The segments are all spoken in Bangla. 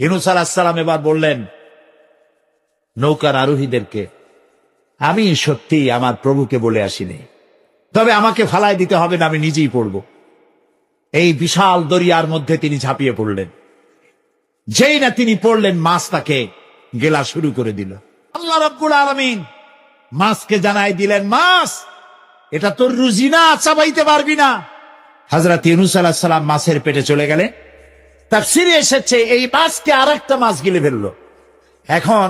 ইউনূস আলাইহিস সালাম এবার বললেন নৌকার আরোহীদেরকে, আমি সত্যি আমার প্রভুকে বলে আসিনি, তবে আমাকে ফালায় দিতে হবে না, আমি নিজেই পড়ব। এই বিশাল দরিয়ার মধ্যে তিনি ঝাঁপিয়ে পড়লেন। যেই না তিনি পড়লেন, মাছ তাকে গেলা শুরু করে দিল। আল্লাহ রাব্বুল আলামিন মাছকে জানাই দিলেন, মাছ, এটা তোর রুজি না, চাবাইতে পারবি না। হযরত ইউনূস আলাইহিস সালাম মাছের পেটে চলে গেলেন। তাফসীরে এসেছে এই মাছকে আরেকটা মাছ গিলে ফেললো। এখন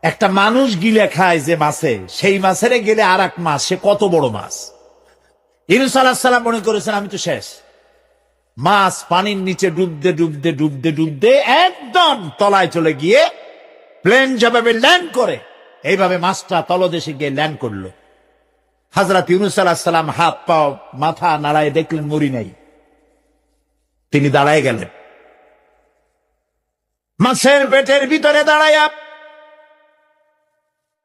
একটা মানুষ গিলে খায় যে মাছে, সেই মাছের গেলে আর এক মাছ, সে কত বড় মাছ। ইউনূস আলাইহিস সালাম মনে করেছেন আমি তো শেষ। মাছ পানির নিচে ডুবতে ডুবতে ডুবতে ডুবতে একদম তলায় চলে গিয়ে প্লেন যেভাবে ল্যান্ড করে, এইভাবে মাছটা তলদেশে গিয়ে ল্যান্ড করলো। হযরত ইউনূস আলাইহিস সালাম হাত পা মাথা নাড়ায় দেখলেন মরি নাই। তিনি দাঁড়ায় গেলেন, মাছের পেটের ভিতরে দাঁড়াইয়া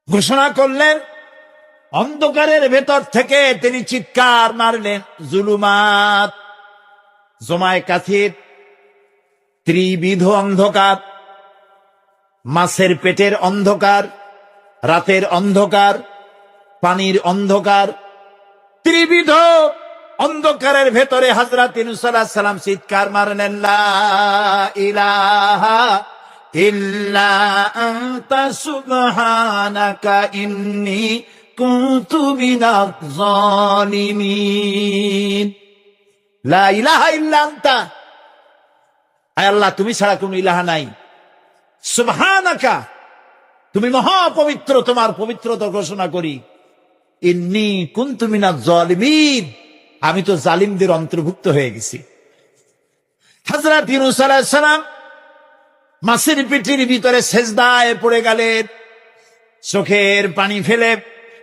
ঘোষণা করলেন, অন্ধকারের ভেতর থেকে তিনি চিৎকার মারলেন, জুলুমাত, জমায় কাথির, ত্রিবিধ অন্ধকার, মাছের পেটের অন্ধকার, রাতের অন্ধকার, পানির অন্ধকার, ত্রিবিধ অন্ধকারের ভেতরে হযরত ইউনূস আলাইহিস সালাম চিৎকার মারলেন, লা ইলাহা ইল্লা আনতা সুবহানাকা ইন্নী কুনতু মিনাজ জালিমিন। লা ইলাহা ইল্লা আনতা, আয় আল্লাহ তুমি ছাড়া কোনো ইলাহা নাই। সুবহানাকা, তুমি মহাপবিত্র, তোমার পবিত্রতা ঘোষণা করি। ইন্নী কুনতু মিনাজ জালিমিন, আমি তো জালিমদের অন্তর্ভুক্ত হয়ে গেছি। হযরত ইউনূস আলাইহিস সালাম মাছের পেটের ভিতরে সেজদায় পড়ে গেলেন, চোখের পানি ফেলে।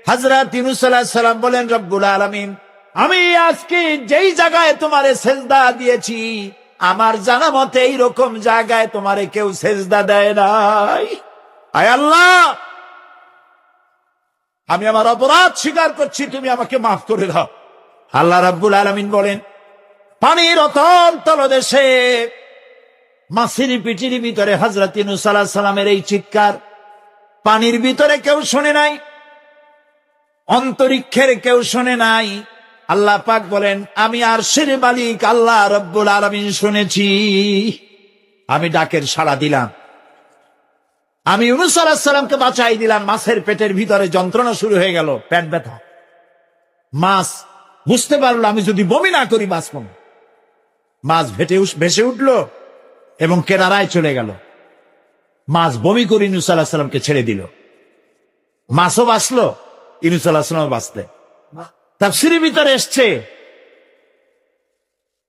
হযরত ইউনূস আলাইহিস সালাম বলেন, রব্বুল আলামিন, আমি আজকে যেই জায়গায় তোমারে সেজদা দিয়েছি, আমার জানা মতে এইরকম জায়গায় তোমারে কেউ সেজদা দেয় নাই। আয় আল্লাহ, আমি আমার অপরাধ স্বীকার করছি, তুমি আমাকে মাফ করে দাও। আল্লাহ রাব্বুল আলামিন বলেন, পানির অতল তলদেশে মাছের পেটের ভিতরে হযরত ইউনূস আলাইহিস সালামের এই চিৎকার পানির ভিতরে কেউ শুনে নাই, অন্তরিক্ষের কেউ শুনে নাই। আল্লাহ পাক বলেন, আমি আরশের মালিক আল্লাহ রাব্বুল আলামিন শুনেছি। আমি ডাকের সাড়া দিলাম, আমি ইউনূস আলাইহিস সালামকে বাঁচাই দিলাম। মাছের পেটের ভিতরে যন্ত্রণা শুরু হয়ে গেল, পেট ব্যথা। মাছ বুঝতে পারলো আমি যদি বমি না করি বাঁচব না। মাছ ভেসে উঠলো এবং কেনারায় চলে গেল। মাছ বমি করে ইউনূস আলাইহিস সালামকে ছেড়ে দিল। মাছও বাঁচলো, ইউনূস আলাইহিস সালামও বাঁচলেন। তাফসীরের ভিতরে এসছে,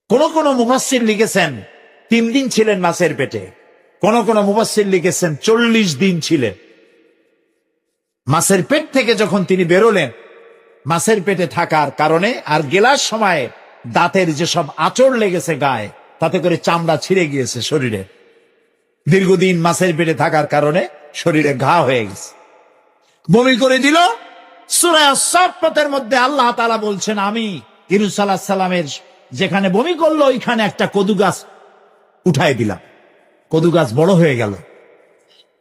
কোন কোন মুফাসসির লিখেছেন 3 দিন ছিলেন মাছের পেটে, কোন কোন মুফাসসির লিখেছেন 40 দিন ছিলেন। মাছের পেট থেকে যখন তিনি বেরোলেন, মাছের পেটে থাকার কারণে আর গেলার সময় দাঁতের যেসব আঁচড় লেগেছে গায়ে, তাতে করে চামড়া ছিঁড়ে গিয়েছে শরীরে। দীর্ঘদিন মাছের পেটে থাকার কারণে শরীরে ঘা হয়ে গেছে, বমি করে দিল। সূরা আস-সাফফাতের মধ্যে আল্লাহ তাআলা বলছেন, আমি ইউনূস আলাইহিস সালামের যেখানে বমি করলো ওইখানে একটা কদু গাছ উঠাই দিলাম। কদু গাছ বড় হয়ে গেল।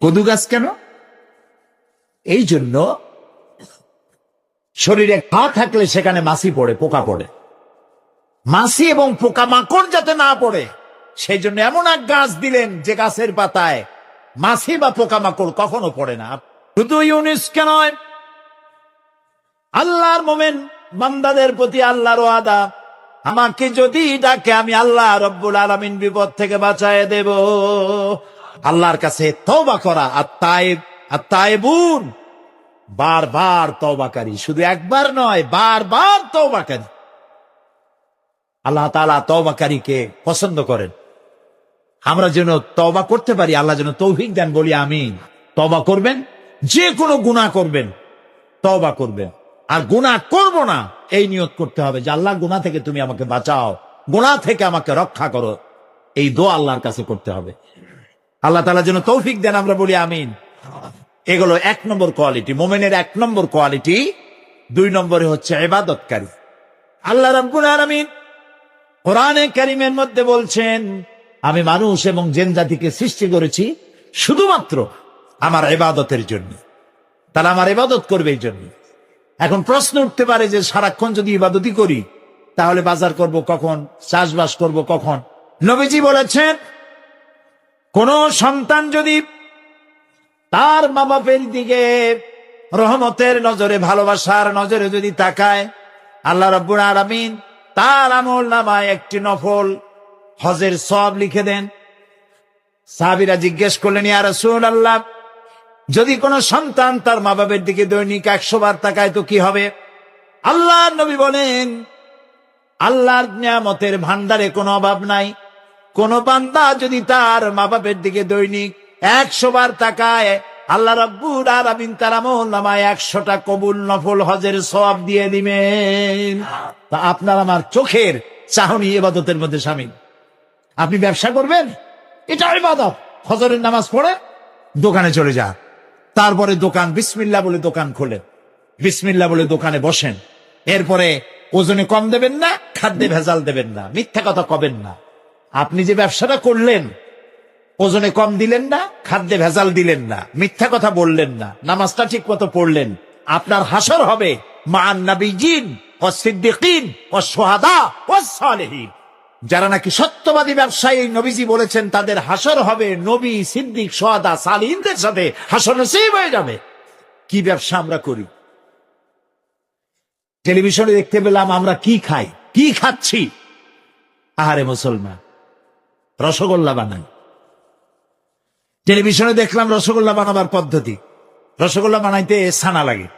কদু গাছ কেন? এই জন্য শরীরে ঘা থাকলে সেখানে মাছি পড়ে, পোকা পড়ে। মাছি এবং পোকা মাকড় যাতে না পড়ে, সেই জন্য এমন এক গাছ দিলেন যে গাছের পাতায় মাছি বা পোকা মাকড় কখনো পড়ে না। শুধু ইউনূসকে নয়, আল্লাহর মোমেন বান্দাদের প্রতি আল্লাহর ওয়াদা, আমাকে যদি ডাকে আমি আল্লাহ রব্বুল আলামিন বিপদ থেকে বাঁচায় দেব। আল্লাহর কাছে তওবা করা, আত-তায়েবুন, বারবার তওবাকারী, শুধু একবার নয়, বারবার তওবাকারী। আল্লাহ তাআলা তওবাকারীকে পছন্দ করেন। আমরা যেন তওবা করতে পারি, আল্লাহ যেন তৌফিক দেন, বলি আমিন। তওবা করবেন, যে কোনো গুনাহ করবেন, তওবা করবেন। আর গুনাহ করব না এই নিয়ত করতে হবে যে আল্লাহ গুনাহ থেকে তুমি আমাকে বাঁচাও, গুনাহ থেকে আমাকে রক্ষা করো। এই দোয়া আল্লাহর কাছে করতে হবে। আল্লাহ তাআলা যেন তৌফিক দেন, আমরা বলি আমিন। এগুলো 1 নম্বর কোয়ালিটি, মুমিনের 1 নম্বর কোয়ালিটি। 2 নম্বরে হচ্ছে ইবাদতকারী। আল্লাহ রাব্বুল আলামিন কোরআনে কারীমের মধ্যে বলছেন, আমি মানুষ এবং জিন জাতিকে সৃষ্টি করেছি শুধুমাত্র আমার ইবাদতের জন্য, তারা আমার ইবাদত করবে এই জন্য। এখন প্রশ্ন উঠতে পারে যে সারাক্ষণ যদি ইবাদতই করি তাহলে বাজার করব কখন, চাষবাস করব কখন? নবীজি বলেছেন, কোন সন্তান যদি তার মা বাপের দিকে রহমতের নজরে, ভালোবাসার নজরে যদি তাকায়, আল্লাহ রাব্বুল আলামিন তার আমল নামায় একটি নফল হজের সওয়াব লিখে দেন। সাহাবীরা জিজ্ঞেস করলেন, ইয়া রাসূলুল্লাহ, যদি কোন সন্তান তার মা বাপের দিকে দৈনিক 100 বার তাকায় তো কি হবে? আল্লাহর নবী বলেন, আল্লাহর নিয়ামতের ভান্ডারে কোনো অভাব নাই। কোন বান্দা যদি তার মা বাপের দিকে দৈনিক 100 বার তাকায়, আল্লাহ রাব্বুল আলামিন তার আমল নামায় 100টা কবুল নফল হজের সওয়াব দিয়ে দিবেন। তা আপনার আমার চোখের চাহনি ইবাদতের মধ্যে শামিল। আপনি ব্যবসা করবেন, এটা ইবাদত। ফজরের নামাজ পড়ে দোকানে চলে যান, তারপরে দোকান বিসমিল্লাহ বলে দোকান খোলেন, বিসমিল্লাহ বলে দোকানে বসেন। এরপরে ওজনে কম দেবেন না, খাদ্যে ভেজাল দেবেন না, মিথ্যা কথা কবেন না। আপনি যে ব্যবসাটা করলেন, ওজনে কম দিলেন না, খাদ্যে ভেজাল দিলেন না, মিথ্যা কথা বললেন না, নামাজটা ঠিক মতো পড়লেন, আপনার হাসর হবে মা'আন নাবিয়্যিন ওয়াস সিদ্দিকিন ওয়াস শুহাদা ওয়াস সালিহিন। যারা নাকি সত্যবাদী ব্যবসায়ী, নবীজি বলেছেন তাদের হাসর হবে নবী, সিদ্দিক, শুহাদা, সালিহিনদের সাথে হাসর নসিব হয়ে যাবে। কি ব্যবসা আমরা করি? টেলিভিশনে দেখতে পেলাম আমরা কি খাই, কি খাচ্ছি। আহারে মুসলমান, রসগোল্লা বানাই। টেলিভিশনে দেখলাম রসগোল্লা বানাবার পদ্ধতি। রসগোল্লা বানাইতে ছানা লাগে,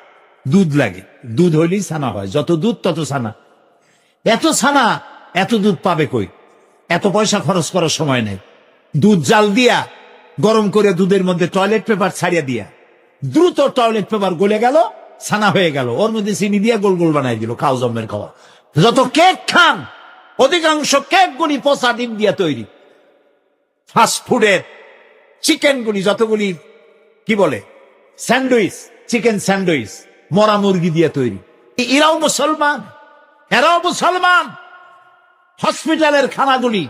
দুধ লাগে, দুধ হইলেই ছানা হয়, যত দুধ তত ছানা। এত ছানা, এত দুধ পাবে কই? এত পয়সা খরচ করার সময় নেই। দুধ জাল দিয়া গরম করে দুধের মধ্যে টয়লেট পেপার ছাড়িয়ে দিয়া দ্রুত টয়লেট পেপার গলে গেল, ছানা হয়ে গেল, ওর মধ্যে চিনি দিয়া গোল গোল বানাই দিল, খাও জম্মের খাওয়া। যত কেক খান, অধিকাংশ কেক গুলি পচা ডিম দিয়া তৈরি। ফাস্ট ফুডের চিকেন গুলি যতগুলি কি বলে স্যান্ডউইচ, চিকেন স্যান্ডউইচ মরা মুরগি দিয়ে তৈরি। এরাও মুসলমান, এরাও মুসলমান। হসপিটালের খানাগুলি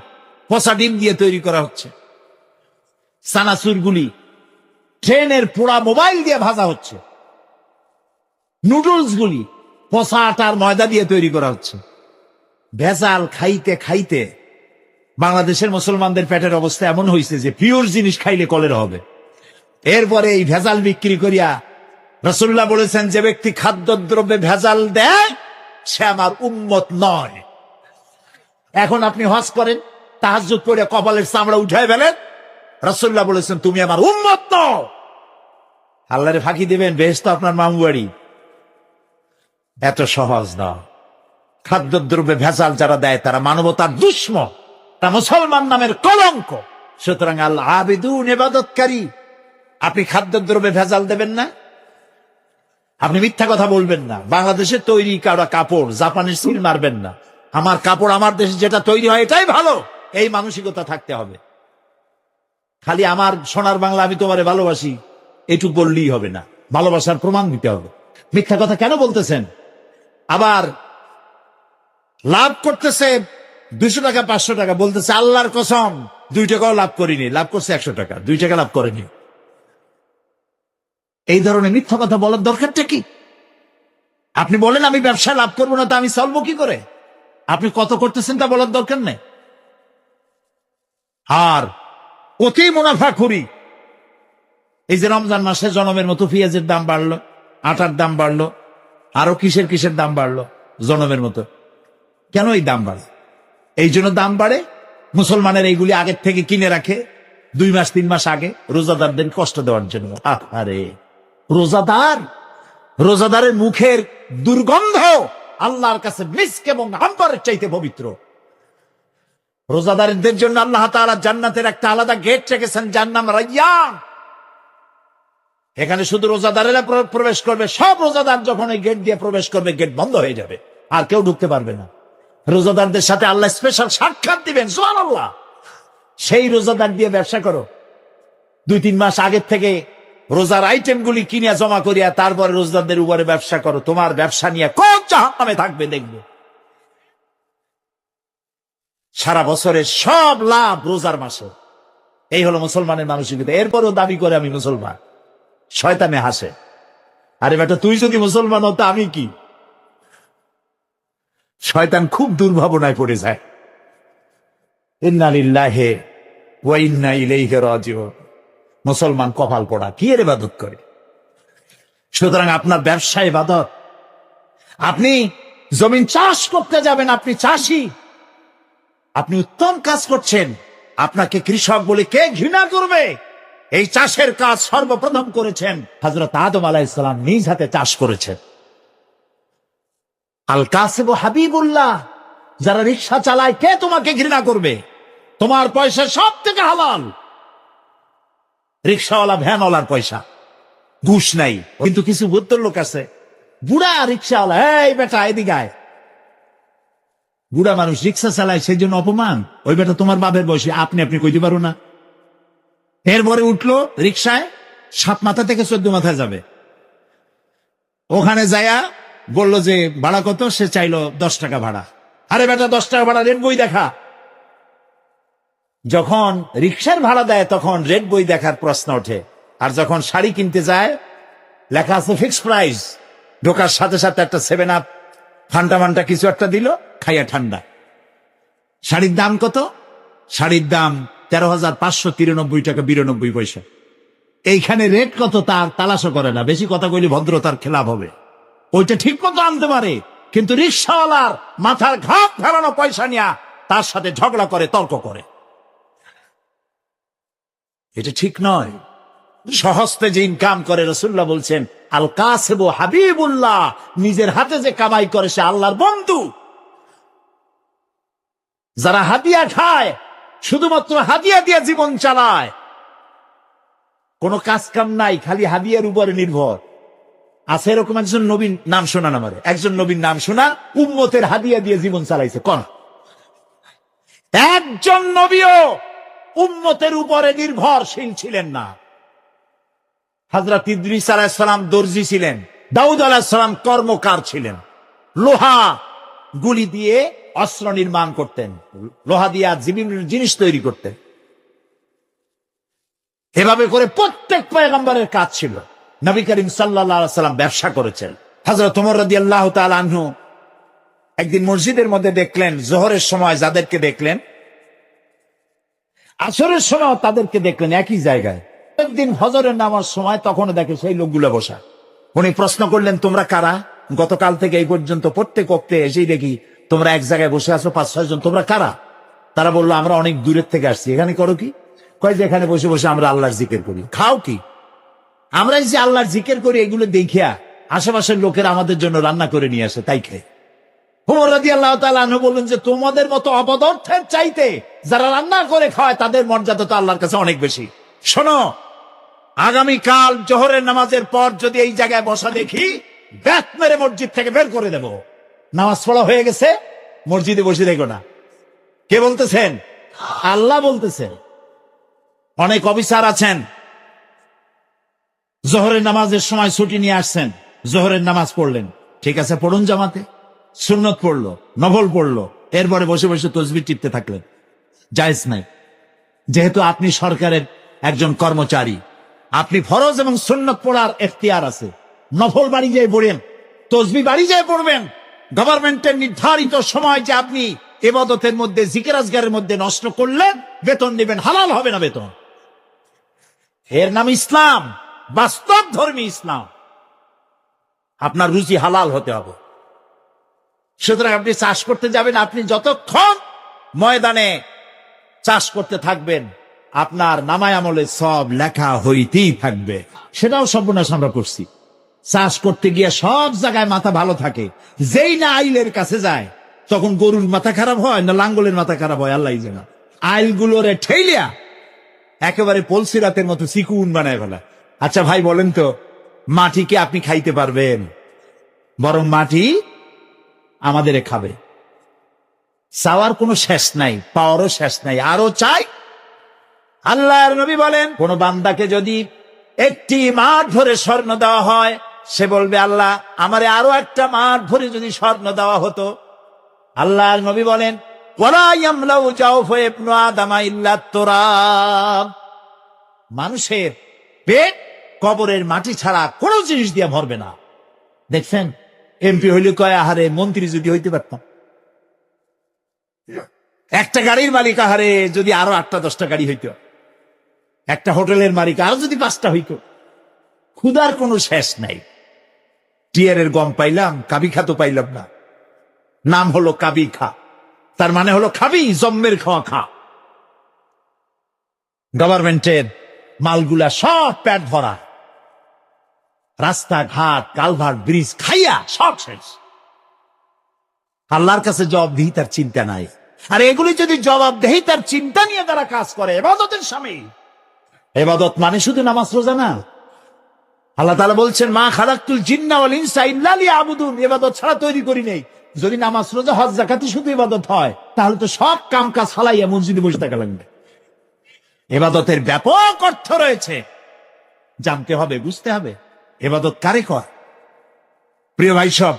পচা ডিম দিয়ে তৈরি করা হচ্ছে। সানাসুর গুলি ট্রেনের পোড়া মোবাইল দিয়ে ভাজা হচ্ছে। নুডলস গুলি পচা আটার ময়দা দিয়ে তৈরি করা হচ্ছে। ভেজাল খাইতে খাইতে বাংলাদেশের মুসলমানদের পেটের অবস্থা এমন হয়েছে যে পিওর জিনিস খাইলে কলেরা হবে। এরপরে এই ভেজাল বিক্রি করিয়া রাসূলুল্লাহ বলেছেন, যে ব্যক্তি খাদ্যদ্রব্যে ভেজাল দেয় সে আমার উম্মত নয়। এখন আপনি হজ করেন, তাহাজ্জুদ পড়ে কপালের চামড়া উঠায় ফেলেন, রাসূলুল্লাহ বলেছেন তুমি আমার উম্মত নও। আল্লাহরে ফাঁকি দিবেন, বেহেশত আপনার মামু বাড়ি। এত সহজ না। খাদ্যদ্রব্যে ভেজাল যারা দেয় তারা মানবতার দুশ্মন, তা মুসলমান নামের কলঙ্ক। সুতরাং আল আবিদুন, ইবাদতকারী, আপনি খাদ্যদ্রব্যে ভেজাল দেবেন না, আপনি মিথ্যা কথা বলবেন না। বাংলাদেশে তৈরি কারা কাপড় জাপানের সিল মারবেন না। আমার কাপড় আমার দেশে যেটা তৈরি হয় এটাই ভালো, এই মানসিকতা থাকতে হবে। খালি আমার সোনার বাংলা, আমি তোমারে ভালোবাসি, এটুকু বললেই হবে না, ভালোবাসার প্রমাণ দিতে হবে। মিথ্যা কথা কেন বলতেছেন? আবার লাভ করতেছে 200 টাকা 500 টাকা, বলতেছে আল্লাহর কসম 2 টাকাও লাভ করিনি, লাভ করছে 100 টাকা, 2 টাকা লাভ করেনি। এই ধরনের মিথ্যা কথা বলার দরকারটা কি? আপনি বলেন আমি ব্যবসা লাভ করবো না, তা আমি চলবো কি করে? আপনি কত করতেছেন তা বলার দরকার নেই। আর অতি মুনাফাখুরি, এই যে রমজান মাসে জনমের মতো পেঁয়াজের দাম বাড়লো, আটার দাম বাড়লো, আরো কিসের কিসের দাম বাড়লো জনমের মতো। কেন এই দাম বাড়ে? এই জন্য দাম বাড়ে, মুসলমানের এইগুলি আগের থেকে কিনে রাখে 2 মাস 3 মাস আগে, রোজাদারদের কষ্ট দেওয়ার জন্য। আরে রোজাদারের মুখের দুর্গন্ধ আল্লাহর কাছে মিস্ক এবং আম্বরের চাইতে পবিত্র। রোজাদারদের জন্য আল্লাহ তাআলা জান্নাতের একটা আলাদা গেট রেখেছেন, যার নাম রায়্যান। এখানে শুধু রোজাদারেরা প্রবেশ করবে। সব রোজাদার যখন এই গেট দিয়ে প্রবেশ করবে, গেট বন্ধ হয়ে যাবে, আর কেউ ঢুকতে পারবে না। রোজাদারদের সাথে আল্লাহ স্পেশাল সাক্ষাৎ দিবেন, সুবহানাল্লাহ। সেই রোজাদার দিয়ে ব্যবসা করো। 2-3 মাস আগের থেকে রোজার আইটেম গুলি কিনে জমা করিয়া তারপরে রোজাদারদের উপরে ব্যবসা করো। তোমার ব্যবসা নিয়ে কোন জাহান্নামে থাকবে দেখবে। সারা বছরের সব লাভ রোজার মাসে। এই হলো মুসলমানের মানসিকতা। এরপরও দাবি করে আমি মুসলমান। শয়তানে হাসে, আরে বেটা তুই যদি মুসলমান হতো আমি কি? শয়তান খুব দুর্ভাবনায় পড়ে যায়। ইন্না লিল্লাহি ওয়া ইন্না ইলাইহি রাজিউন। মুসলমান কপাল পোড়া, কি এর ইবাদত করে? সুতরাং আপনার ব্যবসা ইবাদত। আপনি জমিন চাষ করতে যাবেন, আপনি চাষী, আপনি উত্তম কাজ করছেন। আপনাকে কৃষক বলে কে ঘৃণা করবে? এই চাষের কাজ সর্বপ্রথম করেছেন হযরত আদম আলাইহিস সালাম, নিজ হাতে চাষ করেছেন। আল কাসিব হাবিবুল্লাহ, যারা রিকশা চালায় কে তোমাকে ঘৃণা করবে? তোমার পয়সা সব থেকে হালাল। রিকশাওয়ালা ভ্যানওয়ালার পয়সা, ঘুষ নাই। কিন্তু কিছু ভদ্র লোক আছে, বুড়া রিকশাওয়ালা, এই বেটা এদিকে আয়। বুড়া মানুষ রিক্সা চালায়, সেই জন্য অপমান। ওই বেটা তোমার বাপের বয়সী, আপনি কইতে পারো না। এরপরে উঠলো রিক্সায়, 7 মাথা থেকে 14 মাথায় যাবে। ওখানে যায়া বলল যে ভাড়া কত? সে চাইলো 10 টাকা ভাড়া। আরে বেটা 10 টাকা ভাড়া, রেড বই দেখা। যখন রিক্সার ভাড়া দেয় তখন রেড বই দেখার প্রশ্ন ওঠে। আর যখন শাড়ি কিনতে যায় লেখা আছে ফিক্স প্রাইস। ঢোকার সাথে সাথে একটা 7 আপ ফান্টা মান্টা কিছু একটা দিল, খাইয়া ঠান্ডা। শাড়ির দাম কত? শাড়ির দাম 13,593 টাকা 92 পয়সা। এইখানে রেট কত তার তালাশও করে না। বেশি কথা কইলে ভদ্রতার খেলাপ হবে। ওইটা ঠিক মতো আনতে পারে, কিন্তু রিক্সাওয়ালার মাথার ঘাট ফেলানো পয়সা নিয়ে তার সাথে ঝগড়া করে, তর্ক করে। এটা ঠিক নয়। সহস্তে যে ইনকাম করে, রাসূলুল্লাহ বলছেন আল কাসিব হাবিবুল্লাহ, নিজের হাতে যে কামাই করে সে আল্লাহর বন্ধু। যারা হাদিয়া খায়, শুধুমাত্র হাদিয়া দিয়ে জীবন চালায়, কোনো কাজ কাম নাই, খালি হাদিয়ার উপরে নির্ভর আছে, এরকম একজন নবীন নাম শোনান আমারে। একজন নবীন নাম শোনা উম্মতের হাদিয়া দিয়ে জীবন চালাইছে কোন? একজন নবীও উম্মতের উপরে নির্ভরশীল ছিলেন না। হযরত ইদ্রিস আলাইহিস সালাম দর্জি ছিলেন, দাউদ আলাইহিস সালাম কর্মকার ছিলেন। লোহা গুলি দিয়ে অস্ত্র নির্মাণ করতেন, লোহা দিয়ে বিভিন্ন জিনিস তৈরি করতেন। এভাবে করে প্রত্যেক পয়গম্বরের কাজ ছিল। নবী করিম সাল্লাল্লাহু আলাইহি সাল্লাম ব্যবসা করেছেন। হযরত ওমর রাদিয়াল্লাহু তাআলা আনহু একদিন মসজিদের মধ্যে দেখলেন, জোহরের সময় যাদেরকে দেখলেন, আসরের সময় তাদেরকে দেখলেন একই জায়গায়। একদিন ফজরের নামাজ সময় তখন দেখে সেই লোকগুলো বসা। উনি প্রশ্ন করলেন, তোমরা কারা? গতকাল থেকে এই পর্যন্ত প্রত্যেক ওয়াক্তে এসেই দেখি তোমরা এক জায়গায় বসে আছো 5-6 জন, তোমরা কারা? তারা বললো, আমরা অনেক দূরের থেকে আসছি। এখানে করো কি? কয় যে এখানে বসে বসে আমরা আল্লাহর জিকির করি। খাও কি? আমরা যে আল্লাহর জিকির করি এগুলো দেখিয়া আশেপাশের লোকেরা আমাদের জন্য রান্না করে নিয়ে আসে, তাই খাই। ওমর রাদিয়াল্লাহু তাআলা আনহু বললেন যে তোমাদের মতো অপদার্থের চাইতে যারা রান্না করে খায় তাদের মর্যাদা তো আল্লাহর কাছে অনেক বেশি। শোনো, আগামীকাল জোহরের নামাজের পর যদি এই জায়গায় বসা দেখি, ব্যাট মেরে মসজিদ থেকে বের করে দেব। নামাজ পড়া হয়ে গেছে, মসজিদে বসে দেখো না। কে বলতেছেন? আল্লাহ বলতেছেন। অনেক অফিসার আছেন, জোহরের নামাজের সময় ছুটি নিয়ে আসছেন, জোহরের নামাজ পড়লেন, ঠিক আছে পড়ুন জামাতে, সুন্নত পড়লো, নফল পড়লো, এরপরে বসে বসে তাসবিহ টিপতে থাকলেন, জায়েজ নাই। যেহেতু আপনি সরকারের একজন কর্মচারী, আপনি ফরজ এবং সুন্নত পড়ার এখতিয়ার আছে। নফল বাড়ি যেয়ে পড়েন, তাসবিহ বাড়ি যেয়ে পড়বেন। গভর্নমেন্টের নির্ধারিত সময় যে আপনি ইবাদতের মধ্যে, জিকির আজগারের মধ্যে নষ্ট করলেন, বেতন নেবেন, হালাল হবে না বেতন। এর নাম ইসলাম, বাস্তব ধর্মী ইসলাম। আপনার রুজি হালাল হতে হবে। সুতরাং আপনি চাষ করতে যাবেন, আপনি যতক্ষণ ময়দানে চাষ করতে থাকবেন, আপনার নামায় আমলে সব লেখা হইতেই থাকবে। সেটাও সর্বনাশ আমরা করছি। চাষ করতে গিয়ে সব জায়গায় মাথা ভালো থাকে, যেই না আইলের কাছে যায় তখন গরুর মাথা খারাপ হয় না লাঙ্গলের মাথা খারাপ হয় আল্লাহ জানে। আইলগুলোরে ঠেলিয়া একেবারে পলসিরাতের মতো চিকুন বানায় ফেলা। আচ্ছা ভাই বলেন তো, মাটিকে আপনি খাইতে পারবেন? বরং মাটি আমাদের খাবে। চাওয়ার কোনো শেষ নাই, পাওয়ারও শেষ নাই, আরো চাই। আল্লাহর নবী বলেন, কোন বান্দাকে যদি একটি মাঠ ভরে স্বর্ণ দেওয়া হয়, সে বলবে, আল্লাহ আমারে আরো একটা মাঠ ভরে যদি স্বর্ণ দেওয়া হতো। আল্লাহর নবী বলেন, ওয়ালা ইয়ামলাউ জাওফা ইবনু আদামা ইল্লা তুরাব। মানুষের পেট কবরের মাটি ছাড়া কোনো জিনিস দিয়ে ভরবে না। দেখছেন, এমপি হইলে কয় আহারে মন্ত্রী যদি হইতে পারতাম, একটা গাড়ির মালিক আহারে যদি আরো 8টা-10টা গাড়ি হইতো, একটা হোটেলের মালিক আরো যদি 5টা হইতো। ক্ষুধার কোনো শেষ নাই। টিয়ারের গম পাইলাম, কাবি খা তো পাইলাম না। নাম হলো কাবি খা, তার মানে হলো খাবি, জম্মের খাওয়া খা। গভর্নমেন্টের মালগুলা সব পেট ভরা, রাস্তাঘাট, কালভার্ট, ব্রিজ খাইয়া সব শেষ। আল্লাহর কাছে জবাবদিহিতার চিন্তা নাই। আর এগুলি যদি জবাবদিহিতার চিন্তা নিয়ে তারা কাজ করে, ইবাদতের স্বামী। ইবাদত মানে শুধু নামাজ রোজা না। আল্লাহ তাআলা বলছেন, মা খালাকতুল জিন্না ওয়াল ইনসা ইল্লা লিয়াবুদুন। ইবাদত ছাড়া তৈরি করি নেই। যদি নামাজ রোজা হজ যাকাতই শুধু ইবাদত হয়, তাহলে তো সব কাম কাজ ফালাইয়া মসজিদে বসে থাকা লাগবে। ইবাদতের ব্যাপক অর্থ রয়েছে, জানতে হবে, বুঝতে হবে। ইবাদত কারে কর? প্রিয় ভাই সব,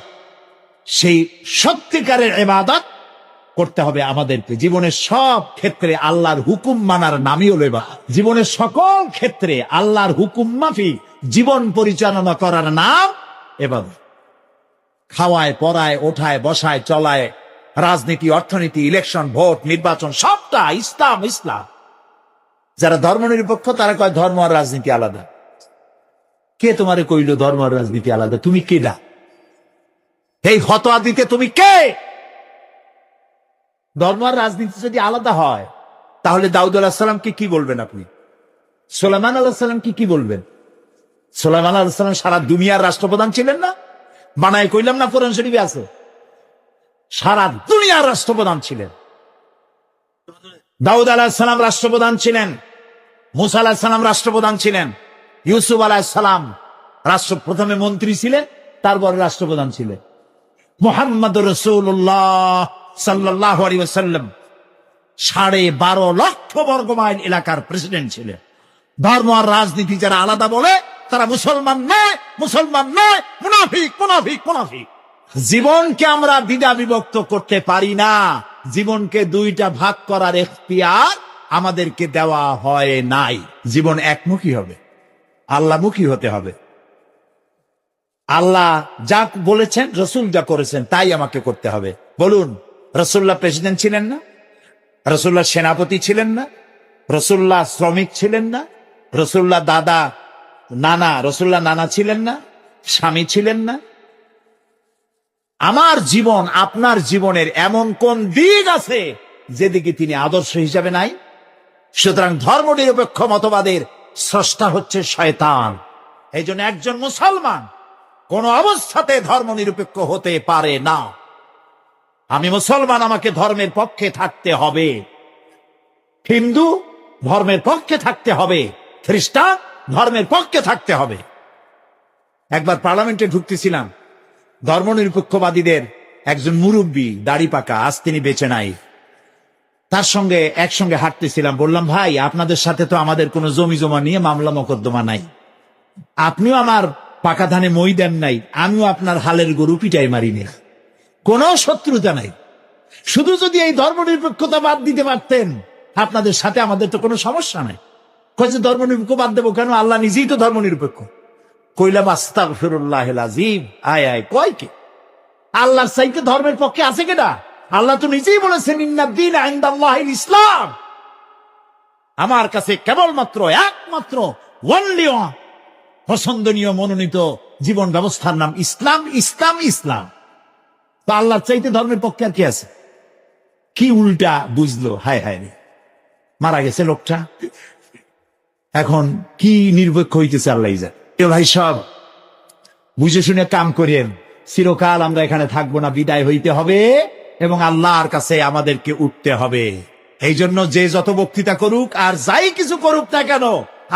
সেই সত্যিকারের ইবাদত করতে হবে আমাদেরকে। জীবনের সব ক্ষেত্রে আল্লাহর হুকুম মানার নামই হলো ইবাদত। জীবনের সকল ক্ষেত্রে আল্লাহর হুকুম মাফিক জীবন পরিচালনা করার নাম ইবাদত। খাওয়ায়, পড়ায়, ওঠায়, বসায়, চলায়, রাজনীতি, অর্থনীতি, ইলেকশন, ভোট, নির্বাচন, সবটা ইসলাম। ইসলাম। যারা ধর্মনিরপেক্ষ তারা কয় ধর্ম আর রাজনীতি আলাদা। কে তোমারে কইল ধর্ম আর রাজনীতি আলাদা? তুমি কেডা? এই ফতোয়া দিতে তুমি কে? ধর্ম আর রাজনীতি যদি আলাদা হয়, তাহলে দাউদ আলাইহিস সালামকে কি বলবেন আপনি? সুলাইমান আলাইহিস সালামকে কি বলবেন? সুলাইমান আলাইহিস সালাম সারা দুনিয়ার রাষ্ট্রপ্রধান ছিলেন না? বানায় কইলাম না, কোরআন শরীফে আছে। সারা দুনিয়ার রাষ্ট্রপ্রধান ছিলেন। দাউদ আলাইহিস সালাম রাষ্ট্রপ্রধান ছিলেন, মুসা আলাইহিস সালাম রাষ্ট্রপ্রধান ছিলেন, ইউসুফ আলাইহিস সালাম প্রথমে মন্ত্রী ছিলেন, তারপরে রাষ্ট্রপ্রধান ছিলেন। মুহাম্মদুর রাসূলুল্লাহ সাল্লাল্লাহু আলাইহি ওয়াসাল্লাম 12.5 লক্ষ বর্গ মাইল এলাকার প্রেসিডেন্ট ছিলেন। ধর্ম আর রাজনীতি যারা আলাদা বলে তারা মুসলমান নয়, মুসলমান নয়, মুনাফিক, মুনাফিক, মুনাফিক। জীবনকে আমরা দ্বিধা বিভক্ত করতে পারি না। জীবনকে দুইটা ভাগ করার এখতিয়ার আমাদেরকে দেওয়া হয় নাই। জীবন একমুখী হবে, আল্লাহমুখী হতে হবে। আল্লাহ যা বলেছেন, রসুল যা করেছেন তাই আমাকে করতে হবে। বলুন, রসুল্লাহ প্রেসিডেন্ট ছিলেন না? রসুল্লাহ সেনাপতি ছিলেন না? রসুল্লাহ শ্রমিক ছিলেন না? রসুল্লাহ রসুল্লাহ নানা ছিলেন না? স্বামী ছিলেন না? আমার জীবন, আপনার জীবনের এমন কোন দিক আছে যেদিকে তিনি আদর্শ হিসাবে নাই? সুতরাং ধর্ম নিরপেক্ষ মতবাদের স্রষ্টা হচ্ছে শয়তান। এই জন্য একজন মুসলমান কোন অবস্থাতে ধর্ম নিরপেক্ষ হতে পারে না। আমি মুসলমান, আমাকে ধর্মের পক্ষে থাকতে হবে। হিন্দু ধর্মের পক্ষে থাকতে হবে, খ্রিস্টান ধর্মের পক্ষে থাকতে হবে। একবার পার্লামেন্টে ঢুকতেছিলাম, ধর্মনিরপেক্ষবাদীদের একজন মুরব্বী, দাড়ি পাকা, আজ তিনি বেঁচে নাই, তার সঙ্গে একসঙ্গে হাঁটতেছিলাম। বললাম, ভাই আপনাদের সাথে তো আমাদের কোনো জমি জমা নিয়ে মামলা মোকদ্দমা নাই, আপনিও আমার পাকা ধানে মই দেন নাই, আমিও আপনার হালের গরু পিটাই মারিনি, কোনো শত্রুতা নাই। শুধু যদি এই ধর্মনিরপেক্ষতা বাদ দিতে পারতেন, আপনাদের সাথে আমাদের তো কোনো সমস্যা নাই। কয়েছে ধর্মনিরপেক্ষ বাদ দেবো কেন? আল্লাহ নিজেই তো ধর্মনিরপেক্ষ। কইলাম, আস্তাগফিরুল্লাহিল আযীম। আয় আয়, কয় কে? আল্লাহর চাইতে ধর্মের পক্ষে আছে কেডা? আল্লাহ তো নিজেই বলেছেন, ইন্নাদ-দীনা ইনদাল্লাহিল ইসলাম। আমার কাছে কেবলমাত্র, একমাত্র, ওয়ানলি ওয়ান পছন্দনীয় মনোনীত জীবন ব্যবস্থার নাম ইসলাম, ইসলাম, ইসলাম। তো আল্লাহর চাইতে ধর্মের পক্ষে আর কি আছে? কি উল্টা বুঝলো! হায় হায় রে, মারা গেছে লোকটা, এখন কি নিরপেক্ষ হইতেছে আল্লাহ জানে। ভাই সব বুঝে শুনে কাম করেন। চিরকাল আমরা এখানে থাকবো না, বিদায় হইতে হবে এবং আল্লাহর কাছে আমাদেরকে উঠতে হবে। এই জন্য যে যত বক্তৃতা করুক আর যাই কিছু করুক না কেন,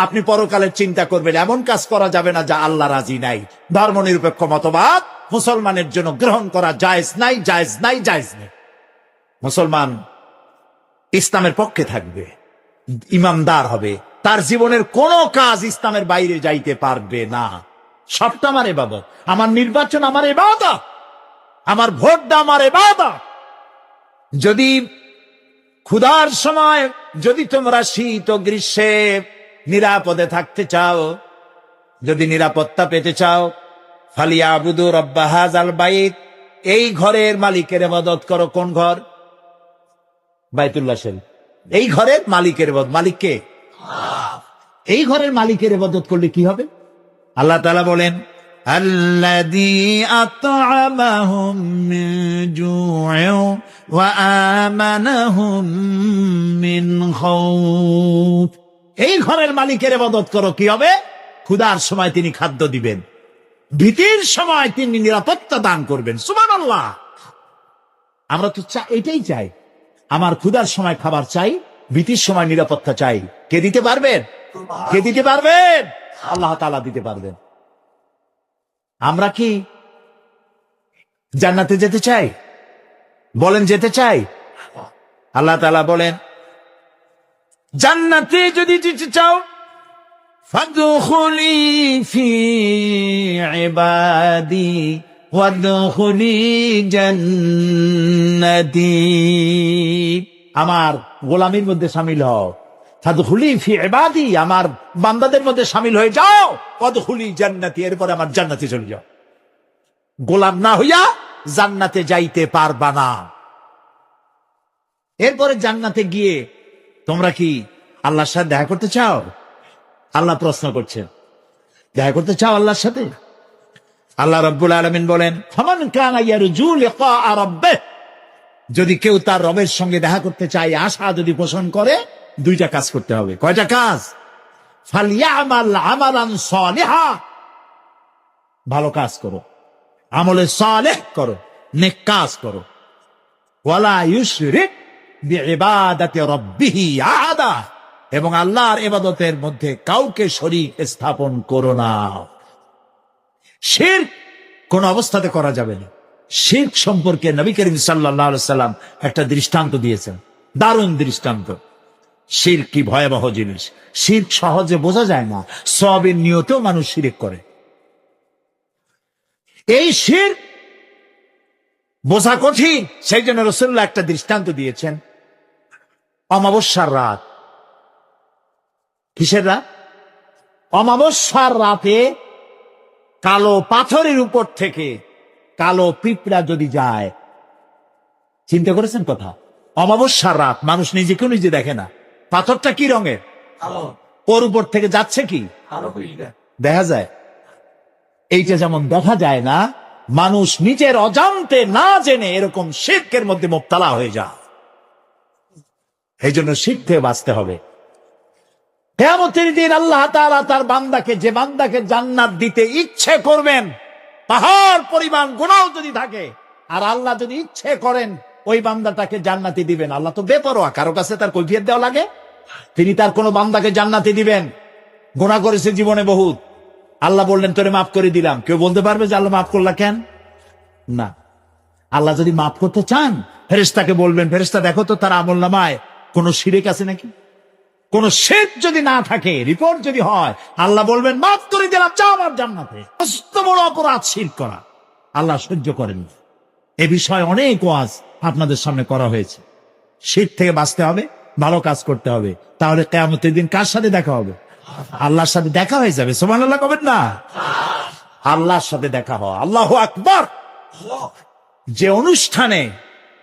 আপনি পরকালের চিন্তা করবেন। এমন কাজ করা যাবে না যা আল্লাহ রাজি নাই। ধর্ম নিরপেক্ষ মতবাদ মুসলমানের জন্য গ্রহণ করা জায়েজ নাই, জায়েজ নাই, জায়েজ নেই। মুসলমান ইসলামের পক্ষে থাকবে, ইমানদার হবে, তার জীবনের কোনো কাজ ইসলামের বাইরে যাইতে পারবে না। সবটা আমার ইবাদত, আমার নির্বাচন আমার ইবাদত, আমার ভোটটা আমার ইবাদত। যদি ক্ষুধার সময় যদি তোমরা শীত ও গ্রীষ্মে নিরাপদে থাকতে চাও, যদি নিরাপত্তা পেতে চাও, ফালিয়াবুদু রাব্বা হাযাল বাইত, এই ঘরের মালিকের ইবাদত করো। কোন ঘর? বাইতুল্লাহ শরীফ। এই ঘরের মালিকের ইবাদত। মালিক কে? এই ঘরের মালিকের ইবাদত করলে কি হবে? আল্লাহ তাআলা বলেন, আল্লাযী আত'আমাহুম মিন জু'ইন ওয়া আমানাহুম মিন খাউফ। এই ঘরের মালিকের ইবাদত করো, কি হবে? ক্ষুধার সময় তিনি খাদ্য দিবেন, ভীতির সময় তিনি নিরাপত্তা দান করবেন। সুবহানাল্লাহ। আমরা তো এটাই চাই। আমার ক্ষুধার সময় খাবার চাই, ভীতির সময় নিরাপত্তা চাই। কে দিতে পারবেন? কে দিতে পারবেন? আল্লাহ তাআলা দিতে পারবেন। আমরা কি জান্নাতে যেতে চাই? বলেন, যেতে চাই? আল্লাহ তাআলা বলেন, জান্নাতে যদি যেতে চাও, ফাদখুলি ফি ইবাদি ওয়াদখুলি জান্নাতি। আমার গোলামীর মধ্যে শামিল হও। ফাদখুলি ফি ইবাদি, আমার বান্দাদের মধ্যে শামিল হয়ে যাও। ওয়াদখুলি জান্নাতি, এরপর আমার জান্নাতে চলে যাও। গোলাম না হইয়া জান্নাতে যাইতে পারবা না। এরপরে জান্নাতে গিয়ে তোমরা কি আল্লাহর সাথে দেখা করতে চাও? আল্লাহ প্রশ্ন করছেন, দেখা করতে চাও আল্লাহর সাথে? আল্লাহ রাব্বুল আলামিন বলেন, ফামান কানা ইয়ারজু লিকা রাব্বিহ, যদি কেউ তার রবের সঙ্গে দেখা করতে চায়, আশা যদি পোষণ করে, দুইটা কাজ করতে হবে। কয়টা কাজ? ফালইয়ামাল আমালান সালিহা, ভালো কাজ করো, আমলে সালেহ করো, নেক কাজ করো। ওয়ালা ইউশরিক বিইবাদাতি রাব্বিহি আহাদা, এবং আল্লাহর ইবাদতের মধ্যে কাউকে শরীক স্থাপন করো না। শিরক কোন অবস্থাতে করা যাবে না। শিরক সম্পর্কে নবী করিম সাল্লাল্লাহু আলাইহি সাল্লাম একটা দৃষ্টান্ত দিয়েছেন, দারুণ দৃষ্টান্ত। শিরক কি ভয়াবহ জিনিস। শিরক সহজে বোঝা যায় না, সওয়াবের নিয়তেও মানুষ শিরক করে। এই শিরক বোঝা কঠিন, সেই জন্য রাসূলুল্লাহ একটা দৃষ্টান্ত দিয়েছেন। অমাবস্যার রাত। কিসের রাত? অমাবস্যার রাতে কালো পাথরের উপর থেকে কালো পিঁপড়া যদি যায়, চিন্তা করেছেন কথা? অমাবস্যার রাত, মানুষ নিজেকেও নিজে দেখে না। পাথরটা কি রঙের? ওর উপর থেকে যাচ্ছে কি দেখা যায়? এইটা যেমন দেখা যায় না, মানুষ নিজের অজান্তে না জেনে এরকম শিরকের মধ্যে মুবতালা হয়ে যায়। এই জন্য শিরক থেকে বাঁচতে হবে। কিয়ামতের দিন আল্লাহ তাআলা তার বান্দাকে, যে বান্দাকে জান্নাত দিতে ইচ্ছে করবেন, পাহাড় পরিমাণ গুনাহ যদি থাকে, আর আল্লাহ যদি ইচ্ছে করেন ওই বান্দাটাকে জান্নাতি দিবেন। আল্লাহ তো বেপরোয়া, কারো কাছে তার কৈফিয়ত দেওয়া লাগে? তিনি তার কোন বান্দাকে জান্নাতি দিবেন। গুনাহ করেছে জীবনে বহুত, আল্লাহ বললেন তোরে মাফ করে দিলাম। কেউ বলতে পারবে যে আল্লাহ মাফ করলা কেন? না। আল্লাহ যদি মাফ করতে চান, ফেরেশতাকে বলবেন, ফেরেশতা দেখো তো তার আমলনামায় কোন শিরক আছে নাকি। কোন শিরক যদি না থাকে, রিপোর্ট যদি হয়, আল্লাহ বলবেন মাফ করে দিলাম, যাও আমার জান্নাতে। কত বড় অপরাধ শিরক করা, আল্লাহ সহ্য করেন। এ বিষয়ে অনেক ওয়াজ আপনাদের সামনে করা হয়েছে। শিরক থেকে বাঁচতে হবে, ভালো কাজ করতে হবে, তাহলে কিয়ামতের দিন কার সাথে দেখা হবে? আল্লাহর সাথে দেখা হয়ে যাবে। সুবহানাল্লাহ কবেন না? আল্লাহর সাথে দেখা হয়। আল্লাহু আকবার। যে অনুষ্ঠানে,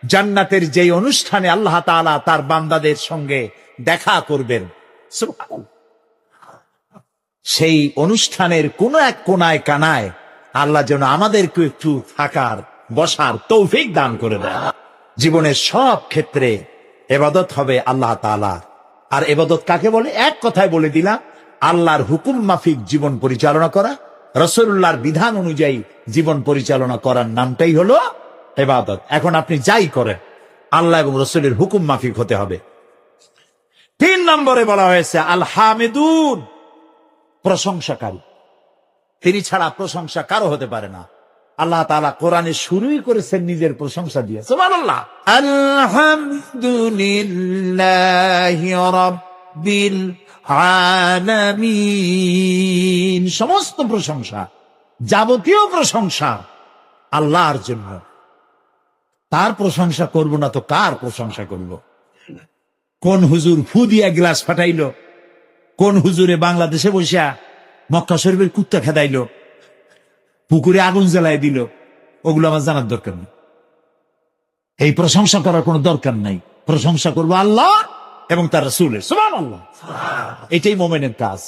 জান্নাতের যেই অনুষ্ঠানে আল্লাহ তাআলা তার বান্দাদের সঙ্গে দেখা করবেন, সুবহানাল্লাহ, সেই অনুষ্ঠানের কোন এক কোনায় কানায় আল্লাহ যেন আমাদেরকে একটু থাকার, বসার তৌফিক দান করে দেয়। জীবনের সব ক্ষেত্রে ইবাদত হবে আল্লাহ তাআলা। আর ইবাদত কাকে বলে? এক কথায় বলে দিলাম, আল্লাহর হুকুম মাফিক জীবন পরিচালনা করা, রাসূলুল্লাহর বিধান অনুযায়ী জীবন পরিচালনা করার নামটাই হলো ইবাদত। এখন আপনি যাই করেন, আল্লাহ এবং রাসূলের হুকুম মাফিক হতে হবে। 3 নম্বরে বলা হয়েছে আল হামিদুন, প্রশংসাকারী। তিনি ছাড়া প্রশংসা কারো হতে পারে না। আল্লাহ তাআলা কোরআনে শুরুই করেছেন নিজের প্রশংসা দিয়ে। সুবহানাল্লাহ। আলহামদুলিল্লাহি রাব্বিল আলামিন, সমস্ত প্রশংসা, যাবতীয় প্রশংসা আল্লাহর জন্য। তার প্রশংসা করব না তো কার প্রশংসা করব? কোন হুজুর ফু দিয়া গ্লাস ফাটাইলো, কোন হুজুরে বাংলাদেশে বসা মক্কা শরীফের কুত্তা খেদাইলো, পুকুরে আগুন জ্বালাই দিল, ওগুলো আমার জানার দরকার নেই। এই প্রশংসা করার কোনো দরকার নাই। প্রশংসা করবো আল্লাহ এবং তার রাসূলের, সুবহানাল্লাহ। এটাই মোমেনের কাজ।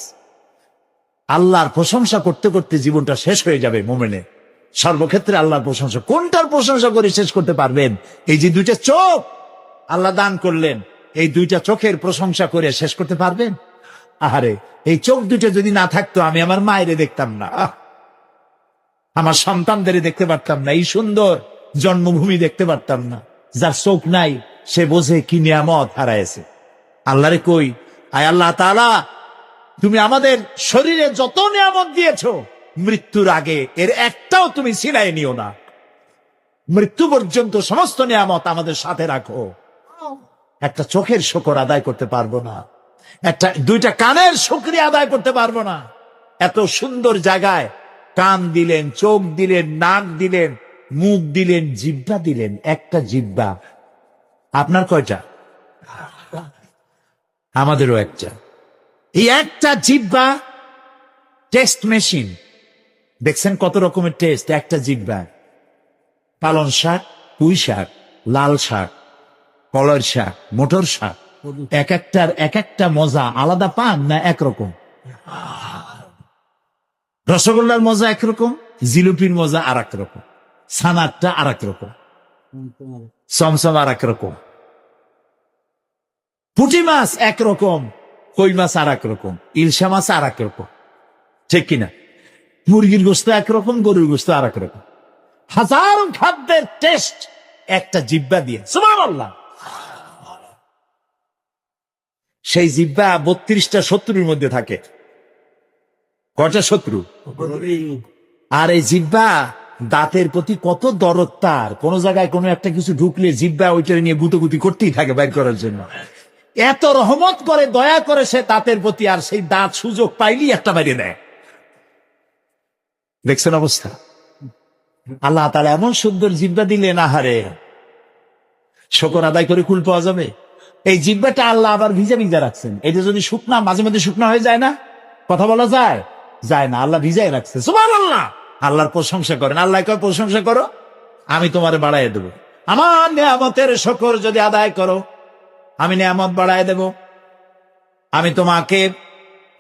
আল্লাহর প্রশংসা করতে করতে জীবনটা শেষ হয়ে যাবে মোমেনের। সর্বক্ষেত্রে আল্লাহর প্রশংসা, কোনটার প্রশংসা করে শেষ করতে পারবেন? এই যে দুইটা চোখ আল্লাহ দান করলেন, এই দুইটা চোখের প্রশংসা করে শেষ করতে পারবেন? আহারে, এই চোখ দুইটা যদি না থাকতো আমি আমার মায়েরে দেখতাম না, আমার সন্তানদের দেখতে পারতাম না, এই সুন্দর জন্মভূমি দেখতে পারতাম না। যার চোখ নাই সে বোঝে কি নিয়ামত হারাইছে। আল্লাহরে কই, আয় আল্লাহ তাআলা, তুমি আমাদের শরীরে যত নিয়ামত দিয়েছো, মৃত্যুর আগে এর একটাও তুমি ছিনাই নিও না। মৃত্যু পর্যন্ত সমস্ত নিয়ামত আমাদের সাথে রাখো। একটা চোখের শুকর আদায় করতে পারবো না, দুইটা কানের শুকরিয়া আদায় করতে পারবো না। এত সুন্দর জায়গায় কান দিলেন, চোখ দিলেন, নাক দিলেন, মুখ দিলেন, জিহ্বা দিলেন। একটা জিহ্বা আপনার কয়টা? আমাদেরও একটা। এই একটা জিহ্বা টেস্ট মেশিন। দেখছেন কত রকমের টেস্ট একটা জিহ্বা। পালন শাক, পুঁই শাক, লাল শাক, কলর শাক, মোটর শাক, এক একটার এক একটা মজা আলাদা পান না একরকম? রসগোল্লার মজা একরকম, জিলিপির মজা আর এক রকম, ছানারটা আর এক রকম, চমচম আর এক রকম, পুঁটি মাছ একরকম, কই মাছ আর এক রকম, ইলশা মাছ আর এক রকম, ঠিক কিনা? মুরগির গোস্ত একরকম, গরুর গোস্ত আর এক রকম। হাজারো খাদ্যের টেস্ট একটা জিহ্বা দিয়ে, সুবহানাল্লাহ। সেই জিহ্বা 32টা শত্রুর মধ্যে থাকে। কয়টা শত্রু? আর এই জিহ্বা দাঁতের প্রতি কত দরদ তার। কোন জায়গায় কোনো একটা কিছু ঢুকলে জিহ্বা ওইটা নিয়ে গুটোগুটি করতেই থাকে বাইর করার জন্য। এত রহমত করে, দয়া করে সে দাঁতের প্রতি, আর সেই দাঁত সুযোগ পাইলেই একটা বাইরে দেয়। দেখছেন অবস্থা? আল্লাহ তাআলা এমন সুন্দর জিহ্বা দিলেন, আহারে, শুকর আদায় করে কুল পাওয়া যাবে? এই জিহ্বাটা আল্লাহ আবার ভিজা ভিজা রাখছেন। এটা যদি শুকনা, মাঝে মাঝে শুকনা হয়ে যায় না, কথা বলা যায় যায় না, আল্লাহ ভিজাই রাখছে। সুবহানাল্লাহ। আল্লাহর প্রশংসা করেন। আল্লাহ কয় প্রশংসা করো, আমি তোমারে বাড়াই দেব। আমার নিয়ামতের শুকর যদি আদায় করো, আমি নিয়ামত বাড়াই দেব। আমি তোমাকে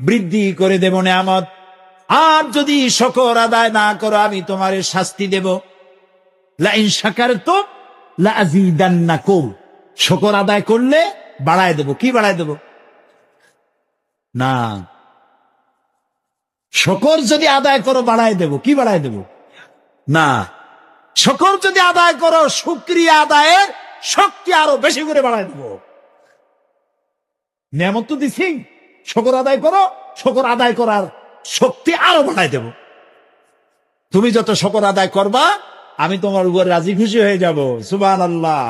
বৃদ্ধি করে দেব নিয়ামত। আর যদি শুকর আদায় না করো, আমি তোমারে শাস্তি দেব। লা ইন শাকারতুম লা আযীদান্নাকুম। শুকর আদায় করলে বাড়ায় দেব। কি বাড়ায় দেব? না, শুকর যদি আদায় করো বাড়ায় দেব। কি বাড়ায় দেব? না, শুকর যদি আদায় করো, শুকরিয়া আদায়ের শক্তি আরো বেশি করে বাড়ায় দেব। নিয়ামত তো দিছি, শুকর আদায় করো, শুকর আদায় করার শক্তি আরো বাড়ায় দেব। তুমি যত শুকর আদায় করবা, আমি তোমার উপর রাজি খুশি হয়ে যাব। সুবহানাল্লাহ।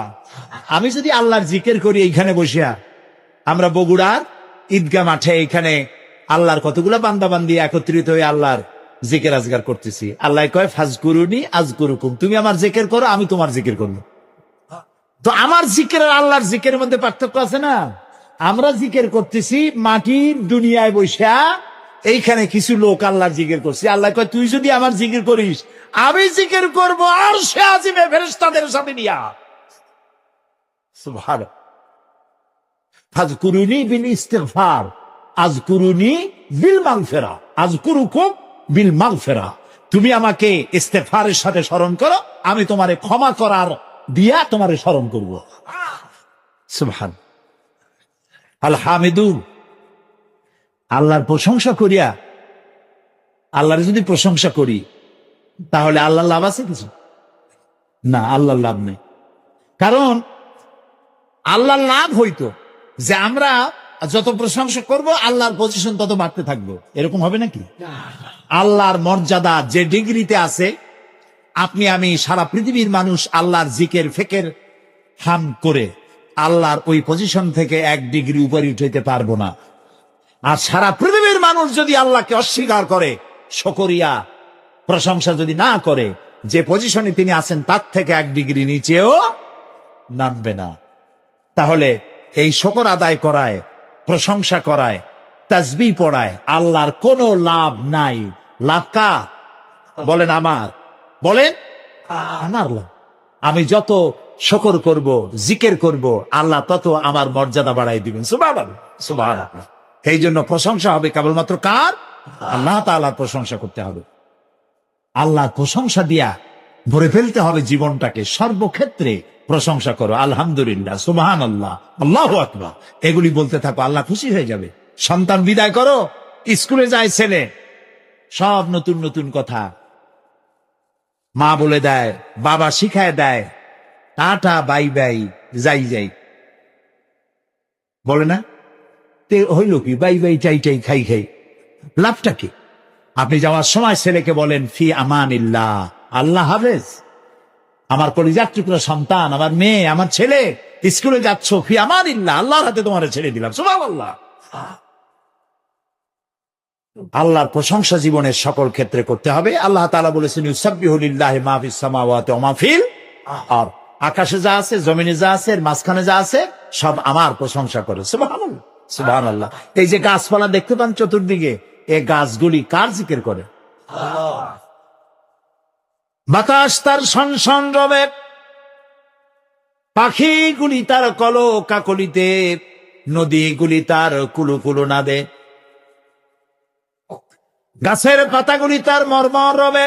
আমি যদি আল্লাহর জিকির করি এইখানে বসিয়া, আমরা বগুড়ার ঈদগাহ মাঠে এইখানে আল্লাহর কতগুলো বান্দা বান্দি একত্রিত হয়ে আল্লাহর জিকির আজগার করতেছি। আল্লাহ কয় ফাজকুরুনি আযকুরুকুম। তুমি আমার জিকির করো, আমি তোমার জিকির করব। তো আমার জিকির আর আল্লাহর জিকিরের মধ্যে পার্থক্য আছে না? আমরা জিকির করতেছি মাটির দুনিয়ায় বসা, এইখানে কিছু লোক আল্লাহর জিকির করছে। আল্লাহ কয় তুই যদি আমার জিকির করিস, আমি জিকির করব আরশে আজিমে ফেরেশতাদের সাথে নিয়া। সুবহানাল্লাহ। ফাজকুরুনি বিল ইস্তিগফার আযকুরুনি বিল মাগফিরা আযকুরুকুম বিল মাগফিরা। তুমি আমাকে ইস্তিগফারের সাথে স্মরণ করো, আমি তোমারে ক্ষমা করার দিয়া তোমারে স্মরণ করব। সুবহানাল্লাহ। আল হামিদুন। আল্লাহর প্রশংসা করিয়া, আল্লাহর যদি প্রশংসা করি, তাহলে আল্লাহর লাভ আছে কিছু? না, আল্লাহর লাভ নেই। কারণ আল্লাহর লাভ হইতো যে আমরা যত প্রশংসা করব, আল্লাহর পজিশন তত বাড়তে থাকবো। এরকম হবে নাকি? আল্লাহর মর্যাদা যে ডিগ্রিতে আছে, আপনি আমি সারা পৃথিবীর মানুষ আল্লাহর জিকের ফেকের হাম করে আল্লাহর ওই পজিশন থেকে 1 ডিগ্রি উপরে উঠাইতে পারবো না। আর সারা পৃথিবীর মানুষ যদি আল্লাহকে অস্বীকার করে, শুকরিয়া প্রশংসা যদি না করে, যে পজিশনে তিনি আছেন তার থেকে 1 ডিগ্রি নিচেও নামবে না। তাহলে এই শকর আদায় করায়, প্রশংসা করায়, তাসবিহ পড়ায় আল্লাহর কোনো লাভ নাই। লাভ কার? বলেন আমার, বলেন আমার লাভ। আমি যত শকর করব, জিকির করব, আল্লাহ তত আমার মর্যাদা বাড়াই দিবেন। সুবহানাল্লাহ, সুবহানাল্লাহ। এই জন্য প্রশংসা হবে কেবলমাত্র কার? আল্লাহ তাআলার প্রশংসা করতে হবে। আল্লাহর প্রশংসা দিয়া ভরে ফেলতে হবে জীবনটাকে। সর্বক্ষেত্রে প্রশংসা করো, আলহামদুলিল্লাহ, সুবহানাল্লাহ, আল্লাহু আকবার, এগুলি বলতে থাকো, আল্লাহ খুশি হয়ে যাবে। সন্তান বিদায় করো, স্কুলে যায় ছেলে, সব নতুন নতুন কথা মা বলে দেয়, বাবা শিখায় দেয়, টাটা বাই বাই, যাই যাই বলে না? তে হইল কি? বাই বাই টাই টাই খাই খাই, লাভটা কি? আপনি যাওয়ার সময় ছেলেকে বলেন ফি আমানিল্লাহ, আল্লাহ হাফেজ। আমার কলিজার টুকরা সন্তান, আমার মেয়ে, আমার ছেলে, স্কুলে যাচ্ছ, ফি আমানিল্লাহ, আল্লাহর হাতে তোমার ছেড়ে দিলাম। সুবহানাল্লাহ। আল্লাহর প্রশংসা জীবনের সকল ক্ষেত্রে করতে হবে। আল্লাহ তাআলা বলেছেন ইউসাব্বিহু লিল্লাহি মা ফিস সামাওয়াতি ওয়া মা ফিল আরদ, আকাশে যা আছে, জমিনে যা আছে, মাঝখানে যা আছে, সব আমার প্রশংসা করে। সুবহানাল্লাহ, সুবহানাল্লাহ। এই যে গাছপালা দেখতে পান চতুর্দিকে, এই গাছগুলি কার জিকির করে? বাতাস তার শনশন রবে, পাখিগুলি তার কল কাকলিতে, নদীগুলি তার কুলুকুলু নাদে, গাছের পাতাগুলি তার মর্মর রবে।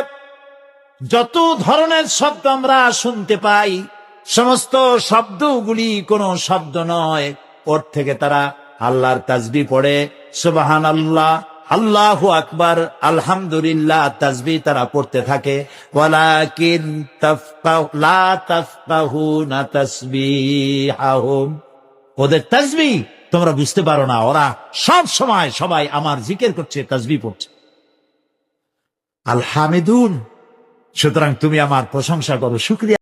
যত ধরনের শব্দ আমরা শুনতে পাই, সমস্ত শব্দগুলি কোন শব্দ নয়, ওর থেকে তারা আল্লাহর তাসবিহ পড়ে। সুবহানাল্লাহ, আল্লাহু আকবার, আলহামদুলিল্লাহ, তাসবিহ তারা পড়তে থাকে। ওয়ালাকিন লা তাফকাহুনা তাসবিহাহুম, ওদের তাসবিহ তোমরা বুঝতে পারো না। ওরা সব সময় সবাই আমার জিকির করছে, তাসবিহ পড়ছে। আল হামিদুন, সুতরাং তুমি আমার প্রশংসা করো, শুকরিয়া